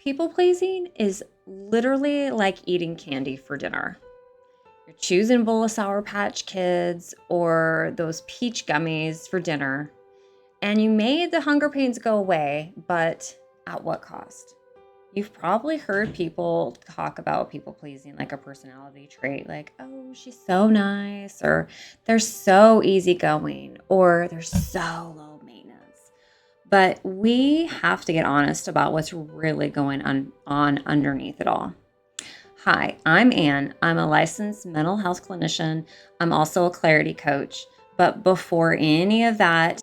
People pleasing is literally like eating candy for dinner. You're choosing a bowl of Sour Patch Kids or those peach gummies for dinner, and you made the hunger pains go away, but at what cost? You've probably heard people talk about people pleasing like a personality trait, like, oh, she's so nice, or they're so easygoing, or they're so low maintenance. But we have to get honest about what's really going on underneath it all. Hi, I'm Anne. I'm a licensed mental health clinician. I'm also a clarity coach. But before any of that,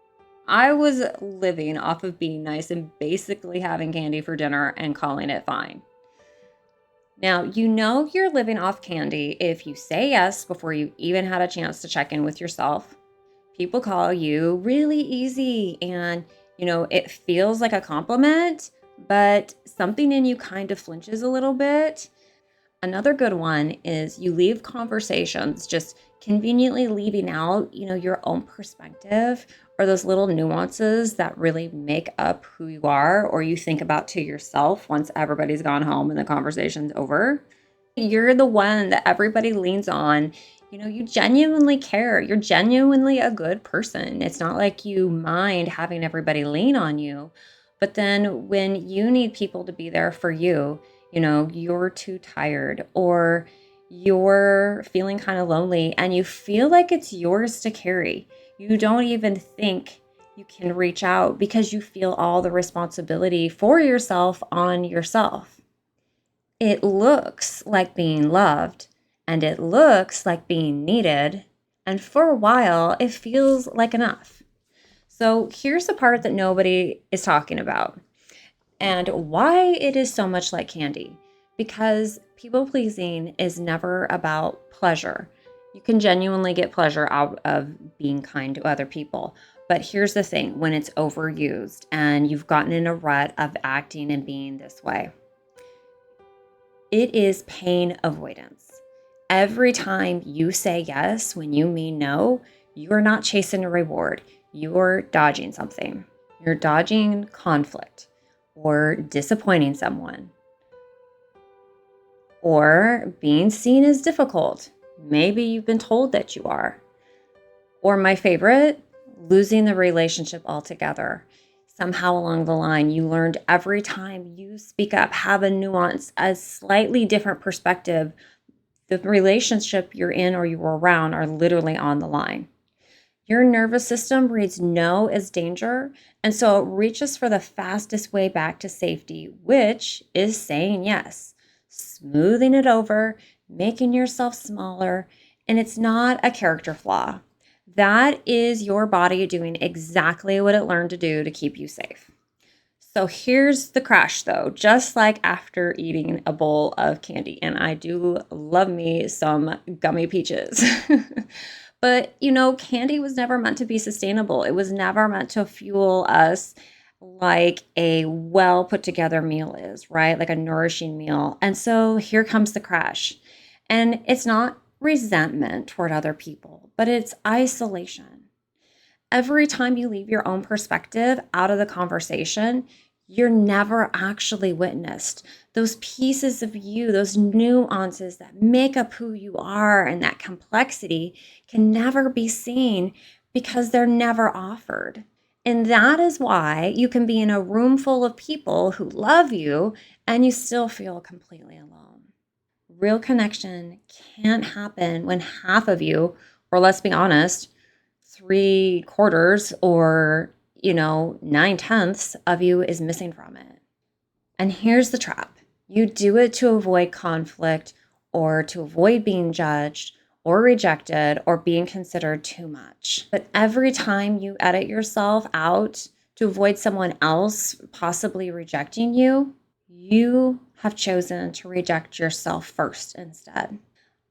I was living off of being nice and basically having candy for dinner and calling it fine. Now, you know you're living off candy if you say yes before you even had a chance to check in with yourself. People call you really easy and, it feels like a compliment, but something in you kind of flinches a little bit. Another good one is you leave conversations just conveniently leaving out, your own perspective or those little nuances that really make up who you are or you think about to yourself once everybody's gone home and the conversation's over. You're the one that everybody leans on. You genuinely care. You're genuinely a good person. It's not like you mind having everybody lean on you. But then when you need people to be there for you, you're too tired or you're feeling kind of lonely and you feel like it's yours to carry. You don't even think you can reach out because you feel all the responsibility for yourself on yourself. It looks like being loved and it looks like being needed. And for a while, it feels like enough. So here's the part that nobody is talking about and why it is so much like candy. Because people pleasing is never about pleasure. You can genuinely get pleasure out of being kind to other people. But here's the thing, when it's overused and you've gotten in a rut of acting and being this way, it is pain avoidance. Every time you say yes when you mean no, you're not chasing a reward. You're dodging something. You're dodging conflict or disappointing someone or being seen as difficult. Maybe you've been told that you are. Or my favorite, losing the relationship altogether. Somehow along the line, you learned every time you speak up, have a nuance, a slightly different perspective. The relationship you're in or you're around are literally on the line. Your nervous system reads no as danger, and so it reaches for the fastest way back to safety, which is saying yes, smoothing it over, making yourself smaller, and it's not a character flaw. That is your body doing exactly what it learned to do to keep you safe. So here's the crash though, just like after eating a bowl of candy, and I do love me some gummy peaches. But, candy was never meant to be sustainable. It was never meant to fuel us like a well put together meal is, right? Like a nourishing meal. And so here comes the crash. And it's not resentment toward other people, but it's isolation. Every time you leave your own perspective out of the conversation, you're never actually witnessed. Those pieces of you, those nuances that make up who you are and that complexity can never be seen because they're never offered. And that is why you can be in a room full of people who love you and you still feel completely alone. Real connection can't happen when half of you, or let's be honest, 3/4 or 9/10 of you is missing from it. And here's the trap. You do it to avoid conflict or to avoid being judged or rejected or being considered too much. But every time you edit yourself out to avoid someone else possibly rejecting you, you have chosen to reject yourself first instead.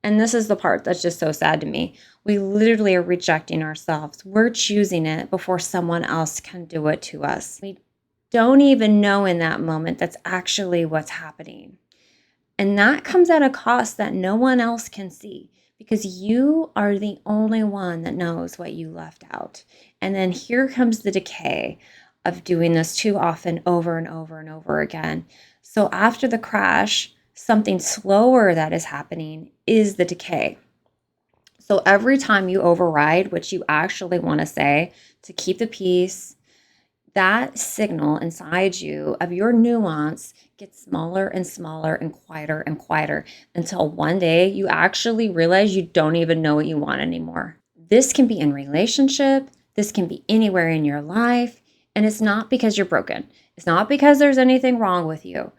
And this is the part that's just so sad to me. We literally are rejecting ourselves. We're choosing it before someone else can do it to us. We don't even know in that moment that's actually what's happening. And that comes at a cost that no one else can see because you are the only one that knows what you left out. And then here comes the decay of doing this too often over and over and over again. So after the crash, something slower that is happening is the decay. So every time you override what you actually want to say to keep the peace, that signal inside you of your nuance gets smaller and smaller and quieter until one day you actually realize you don't even know what you want anymore. This can be in relationship, this can be anywhere in your life, and it's not because you're broken. It's not because there's anything wrong with you.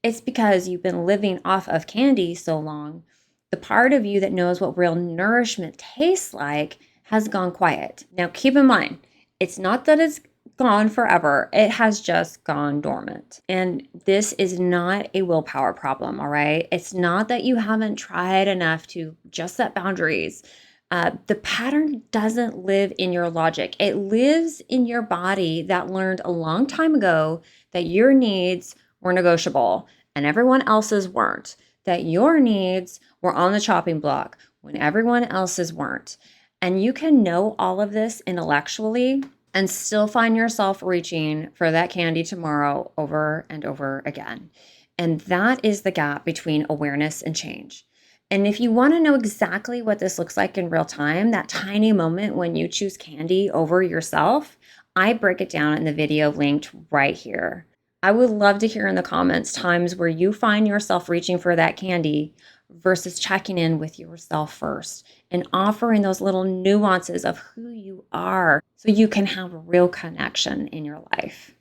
It's because you've been living off of candy so long. The part of you that knows what real nourishment tastes like has gone quiet. Now, keep in mind, it's not that it's gone forever. It has just gone dormant. And this is not a willpower problem, all right? It's not that you haven't tried enough to just set boundaries. The pattern doesn't live in your logic. It lives in your body that learned a long time ago that your needs were negotiable and everyone else's weren't. That your needs were on the chopping block when everyone else's weren't. And you can know all of this intellectually and still find yourself reaching for that candy tomorrow over and over again. And that is the gap between awareness and change. And if you want to know exactly what this looks like in real time, that tiny moment when you choose candy over yourself, I break it down in the video linked right here. I would love to hear in the comments times where you find yourself reaching for that candy versus checking in with yourself first and offering those little nuances of who you are so you can have a real connection in your life.